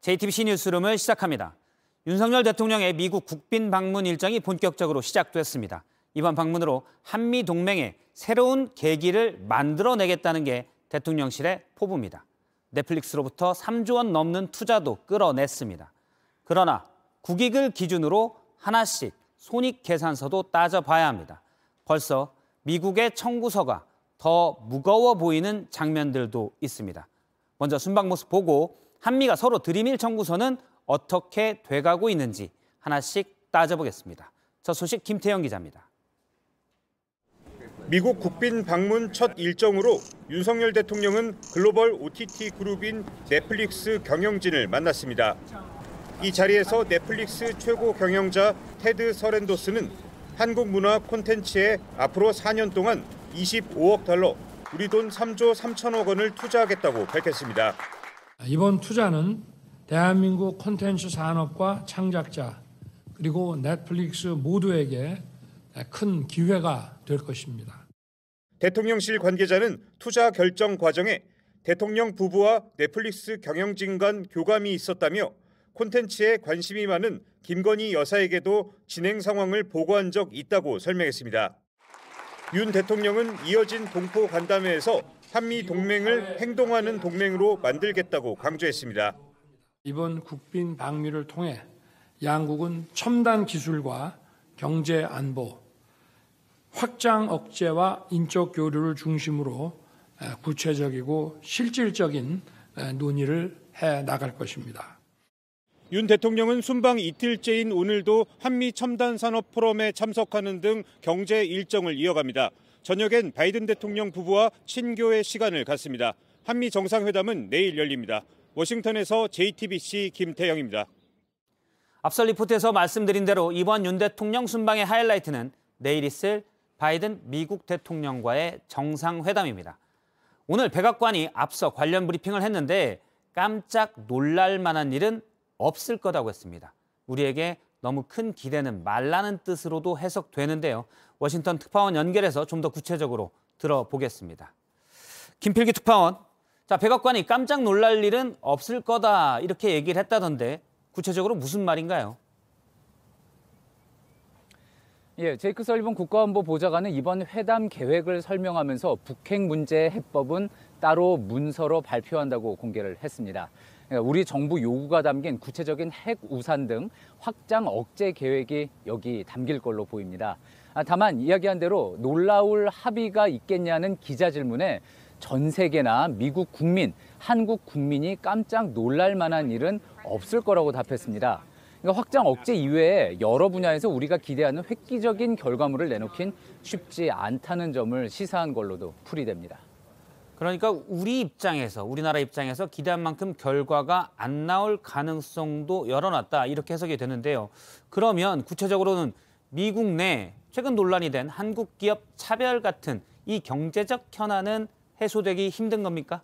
JTBC 뉴스룸을 시작합니다. 윤석열 대통령의 미국 국빈 방문 일정이 본격적으로 시작됐습니다. 이번 방문으로 한미 동맹의 새로운 계기를 만들어내겠다는 게 대통령실의 포부입니다. 넷플릭스로부터 3조 원 넘는 투자도 끌어냈습니다. 그러나 국익을 기준으로 하나씩 손익계산서도 따져봐야 합니다. 벌써 미국의 청구서가 더 무거워 보이는 장면들도 있습니다. 먼저 순방 모습 보고 한미가 서로 들이밀 청구서는 어떻게 돼가고 있는지 하나씩 따져보겠습니다. 첫 소식 김태영 기자입니다. 미국 국빈 방문 첫 일정으로 윤석열 대통령은 글로벌 OTT 그룹인 넷플릭스 경영진을 만났습니다. 이 자리에서 넷플릭스 최고 경영자 테드 서렌도스는 한국 문화 콘텐츠에 앞으로 4년 동안 25억 달러, 우리 돈 3조 3천억 원을 투자하겠다고 밝혔습니다. 이번 투자는 대한민국 콘텐츠 산업과 창작자 그리고 넷플릭스 모두에게 큰 기회가 될 것입니다. 대통령실 관계자는 투자 결정 과정에 대통령 부부와 넷플릭스 경영진 간 교감이 있었다며 콘텐츠에 관심이 많은 김건희 여사에게도 진행 상황을 보고한 적 있다고 설명했습니다. 윤 대통령은 이어진 동포 간담회에서 한미 동맹을 행동하는 동맹으로 만들겠다고 강조했습니다. 이번 국빈 방미를 통해 양국은 첨단 기술과 경제 안보, 확장 억제와 인적 교류를 중심으로 구체적이고 실질적인 논의를 해 나갈 것입니다. 윤 대통령은 순방 이틀째인 오늘도 한미 첨단 산업 포럼에 참석하는 등 경제 일정을 이어갑니다. 저녁엔 바이든 대통령 부부와 친교의 시간을 갖습니다. 한미 정상회담은 내일 열립니다. 워싱턴에서 JTBC 김태영입니다. 앞서 리포트에서 말씀드린 대로 이번 윤 대통령 순방의 하이라이트는 내일 있을 바이든 미국 대통령과의 정상회담입니다. 오늘 백악관이 앞서 관련 브리핑을 했는데 깜짝 놀랄 만한 일은 없을 거라고 했습니다. 우리에게 너무 큰 기대는 말라는 뜻으로도 해석되는데요. 워싱턴 특파원 연결해서 좀 더 구체적으로 들어보겠습니다. 김필기 특파원, 백악관이 깜짝 놀랄 일은 없을 거다 이렇게 얘기를 했다던데 구체적으로 무슨 말인가요? 제이크 설리번 국가안보 보좌관은 이번 회담 계획을 설명하면서 북핵 문제의 해법은 따로 문서로 발표한다고 공개를 했습니다. 우리 정부 요구가 담긴 구체적인 핵 우산 등 확장 억제 계획이 여기 담길 걸로 보입니다. 다만 이야기한 대로 놀라울 합의가 있겠냐는 기자 질문에 전 세계나 미국 국민, 한국 국민이 깜짝 놀랄 만한 일은 없을 거라고 답했습니다. 확장 억제 이외에 여러 분야에서 우리가 기대하는 획기적인 결과물을 내놓긴 쉽지 않다는 점을 시사한 걸로도 풀이됩니다. 그러니까 우리나라 입장에서 기대한 만큼 결과가 안 나올 가능성도 열어놨다 이렇게 해석이 되는데요. 그러면 구체적으로는 미국 내 최근 논란이 된 한국 기업 차별 같은 이 경제적 현안은 해소되기 힘든 겁니까?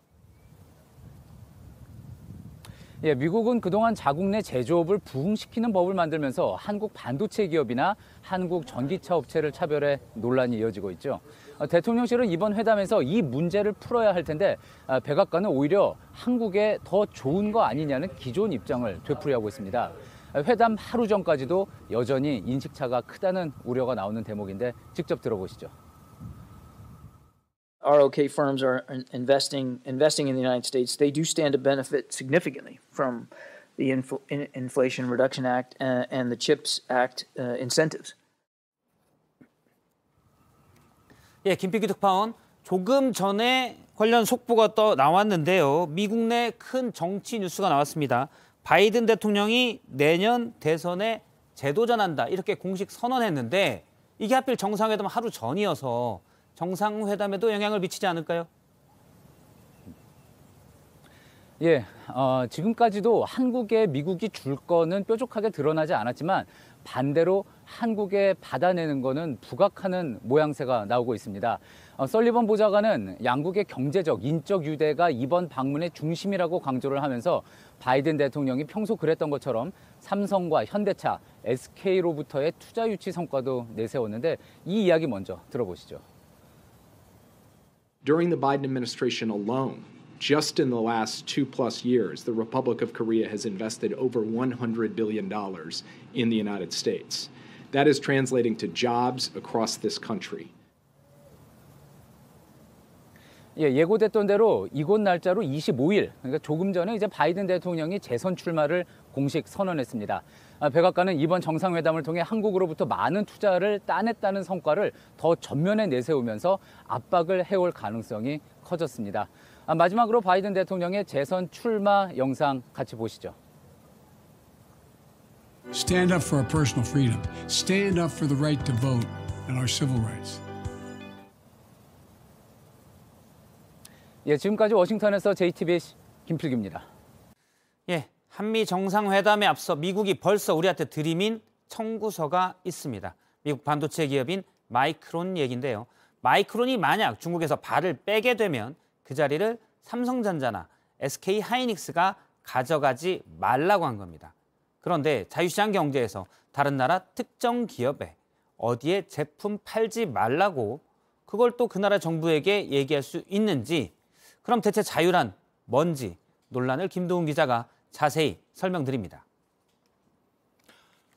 미국은 그동안 자국 내 제조업을 부흥시키는 법을 만들면서 한국 반도체 기업이나 한국 전기차 업체를 차별해 논란이 이어지고 있죠. 대통령실은 이번 회담에서 이 문제를 풀어야 할 텐데 백악관은 오히려 한국에 더 좋은 거 아니냐는 기존 입장을 되풀이하고 있습니다. 회담 하루 전까지도 여전히 인식차가 크다는 우려가 나오는 대목인데 직접 들어보시죠. ROK firms are investing in the United States. They do stand to benefit significantly from the Inflation Reduction Act and the CHIPS Act incentives. 김필기 특파원, 조금 전에 관련 속보가 또 나왔는데요. 미국 내 큰 정치 뉴스가 나왔습니다. 바이든 대통령이 내년 대선에 재도전한다 이렇게 공식 선언했는데 이게 하필 정상회담 하루 전이어서 정상회담에도 영향을 미치지 않을까요? 지금까지도 한국에 미국이 줄 거는 뾰족하게 드러나지 않았지만 반대로 한국에 받아내는 거는 부각하는 모양새가 나오고 있습니다. 설리번 보좌관은 양국의 경제적, 인적 유대가 이번 방문의 중심이라고 강조를 하면서 바이든 대통령이 평소 그랬던 것처럼 삼성과 현대차, SK로부터의 투자 유치 성과도 내세웠는데 이 이야기 먼저 들어보시죠. During the Biden administration alone, Just in the last 2+ years, the Republic of Korea has invested over $100 billion in the United States. That is translating to jobs across this country. 예, 예고됐던 대로 이곳 날짜로 25일, 그러니까 조금 전에 이제 바이든 대통령이 재선 출마를 공식 선언했습니다. 백악관은 이번 정상회담을 통해 한국으로부터 많은 투자를 따냈다는 성과를 더 전면에 내세우면서 압박을 해올 가능성이 커졌습니다. 마지막으로 바이든 대통령의 재선 출마 영상 같이 보시죠. Stand up for our personal freedom. Stand up for the right to vote and our civil rights. 예, 지금까지 워싱턴에서 JTBC 김필규입니다. 예, 한미 정상회담에 앞서 미국이 벌써 우리한테 들이민 청구서가 있습니다. 미국 반도체 기업인 마이크론 얘기인데요. 마이크론이 만약 중국에서 발을 빼게 되면 그 자리를 삼성전자나 SK 하이닉스가 가져가지 말라고 한 겁니다. 그런데 자유시장 경제에서 다른 나라 특정 기업에 어디에 제품 팔지 말라고 그걸 또 그 나라 정부에게 얘기할 수 있는지, 그럼 대체 자유란 뭔지 논란을 김도훈 기자가 자세히 설명드립니다.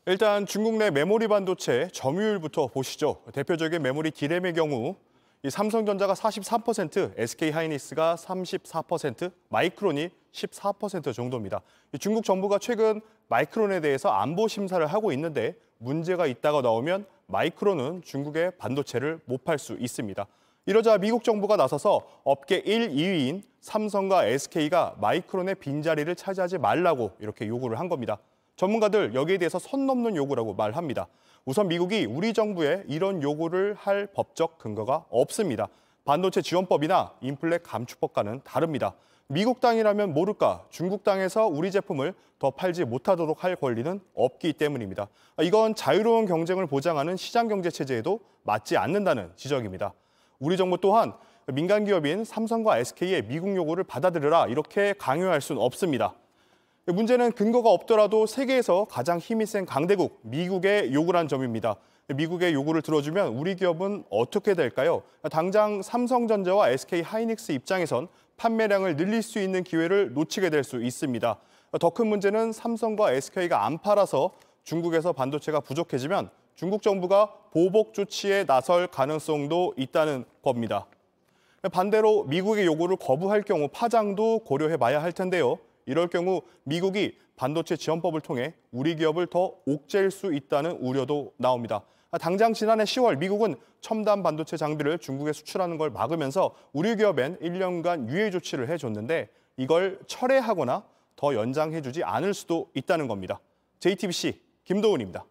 일단 중국 내 메모리 반도체 점유율부터 보시죠. 대표적인 메모리 D램의 경우 이 삼성전자가 43%, SK 하이닉스가 34%, 마이크론이 14% 정도입니다. 중국 정부가 최근 마이크론에 대해서 안보 심사를 하고 있는데 문제가 있다가 나오면 마이크론은 중국의 반도체를 못 팔 수 있습니다. 이러자 미국 정부가 나서서 업계 1, 2위인 삼성과 SK가 마이크론의 빈자리를 차지하지 말라고 이렇게 요구를 한 겁니다. 전문가들 여기에 대해서 선 넘는 요구라고 말합니다. 우선 미국이 우리 정부에 이런 요구를 할 법적 근거가 없습니다. 반도체 지원법이나 인플레 감축법과는 다릅니다. 미국 땅이라면 모를까 중국 땅에서 우리 제품을 더 팔지 못하도록 할 권리는 없기 때문입니다. 이건 자유로운 경쟁을 보장하는 시장경제 체제에도 맞지 않는다는 지적입니다. 우리 정부 또한 민간 기업인 삼성과 SK의 미국 요구를 받아들여라 이렇게 강요할 수는 없습니다. 문제는 근거가 없더라도 세계에서 가장 힘이 센 강대국 미국의 요구란 점입니다. 미국의 요구를 들어주면 우리 기업은 어떻게 될까요? 당장 삼성전자와 SK 하이닉스 입장에선 판매량을 늘릴 수 있는 기회를 놓치게 될 수 있습니다. 더 큰 문제는 삼성과 SK가 안 팔아서 중국에서 반도체가 부족해지면 중국 정부가 보복 조치에 나설 가능성도 있다는 겁니다. 반대로 미국의 요구를 거부할 경우 파장도 고려해봐야 할 텐데요. 이럴 경우 미국이 반도체 지원법을 통해 우리 기업을 더 옥죄일 수 있다는 우려도 나옵니다. 당장 지난해 10월 미국은 첨단 반도체 장비를 중국에 수출하는 걸 막으면서 우리 기업엔 1년간 유예 조치를 해줬는데 이걸 철회하거나 더 연장해주지 않을 수도 있다는 겁니다. JTBC 김도훈입니다.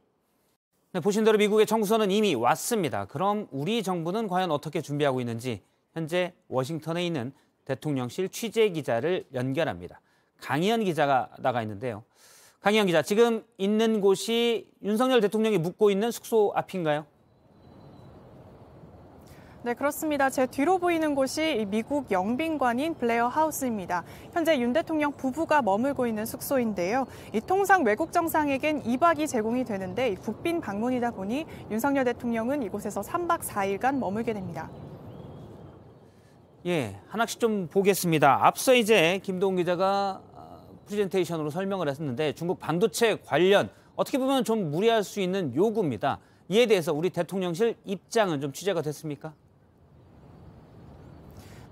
네, 보신 대로 미국의 청구서는 이미 왔습니다. 그럼 우리 정부는 과연 어떻게 준비하고 있는지 현재 워싱턴에 있는 대통령실 취재 기자를 연결합니다. 강희연 기자가 나가 있는데요. 강희연 기자, 지금 있는 곳이 윤석열 대통령이 묵고 있는 숙소 앞인가요? 네, 그렇습니다. 제 뒤로 보이는 곳이 미국 영빈관인 블레어 하우스입니다. 현재 윤 대통령 부부가 머물고 있는 숙소인데요. 통상 외국 정상에겐 2박이 제공이 되는데 국빈 방문이다 보니 윤석열 대통령은 이곳에서 3박 4일간 머물게 됩니다. 예, 하나씩 좀 보겠습니다. 앞서 이제 김도훈 기자가 프레젠테이션으로 설명을 했었는데 중국 반도체 관련 어떻게 보면 좀 무리할 수 있는 요구입니다. 이에 대해서 우리 대통령실 입장은 좀 취재가 됐습니까?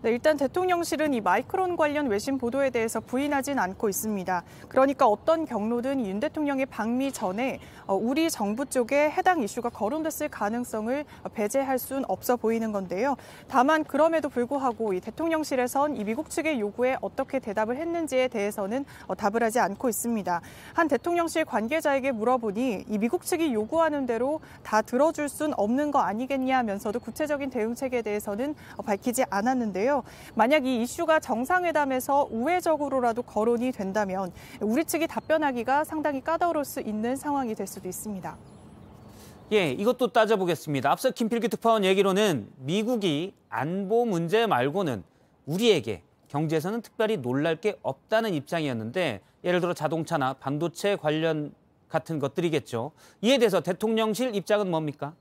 네, 일단 대통령실은 이 마이크론 관련 외신 보도에 대해서 부인하진 않고 있습니다. 그러니까 어떤 경로든 윤 대통령의 방미 전에 우리 정부 쪽에 해당 이슈가 거론됐을 가능성을 배제할 수는 없어 보이는 건데요. 다만 그럼에도 불구하고 이 대통령실에선 이 미국 측의 요구에 어떻게 대답을 했는지에 대해서는 답을 하지 않고 있습니다. 한 대통령실 관계자에게 물어보니 이 미국 측이 요구하는 대로 다 들어줄 순 없는 거 아니겠냐 하면서도 구체적인 대응책에 대해서는 밝히지 않았는데요. 만약 이 이슈가 정상회담에서 우회적으로라도 거론이 된다면 우리 측이 답변하기가 상당히 까다로울 수 있는 상황이 될 수도 있습니다. 예, 이것도 따져보겠습니다. 앞서 김필규 특파원 얘기로는 미국이 안보 문제 말고는 우리에게 경제에서는 특별히 놀랄 게 없다는 입장이었는데 예를 들어 자동차나 반도체 관련 같은 것들이겠죠. 이에 대해서 대통령실 입장은 뭡니까?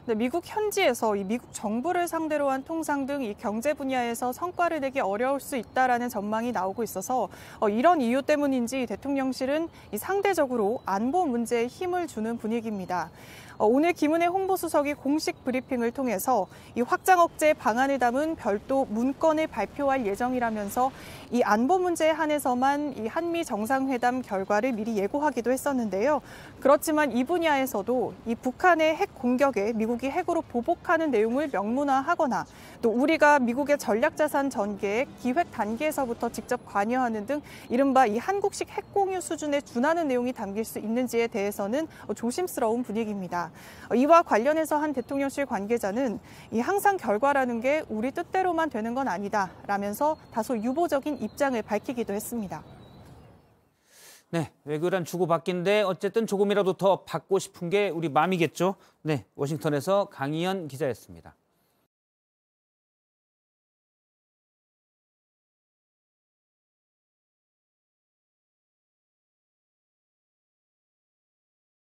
네, 미국 현지에서 이 미국 정부를 상대로 한 통상 등 이 경제 분야에서 성과를 내기 어려울 수 있다라는 전망이 나오고 있어서 이런 이유 때문인지 대통령실은 이 상대적으로 안보 문제에 힘을 주는 분위기입니다. 오늘 김은혜 홍보수석이 공식 브리핑을 통해서 이 확장 억제 방안을 담은 별도 문건을 발표할 예정이라면서 이 안보 문제에 한해서만 이 한미 정상회담 결과를 미리 예고하기도 했었는데요. 그렇지만 이 분야에서도 이 북한의 핵 공격에 미국이 핵으로 보복하는 내용을 명문화하거나 또 우리가 미국의 전략자산 전개에 기획 단계에서부터 직접 관여하는 등 이른바 이 한국식 핵 공유 수준에 준하는 내용이 담길 수 있는지에 대해서는 조심스러운 분위기입니다. 이와 관련해서 한 대통령실 관계자는 이 항상 결과라는 게 우리 뜻대로만 되는 건 아니다라면서 다소 유보적인 입장을 밝히기도 했습니다. 네, 외교란 주고받기인데 어쨌든 조금이라도 더 받고 싶은 게 우리 마음이겠죠. 네, 워싱턴에서 강희연 기자였습니다.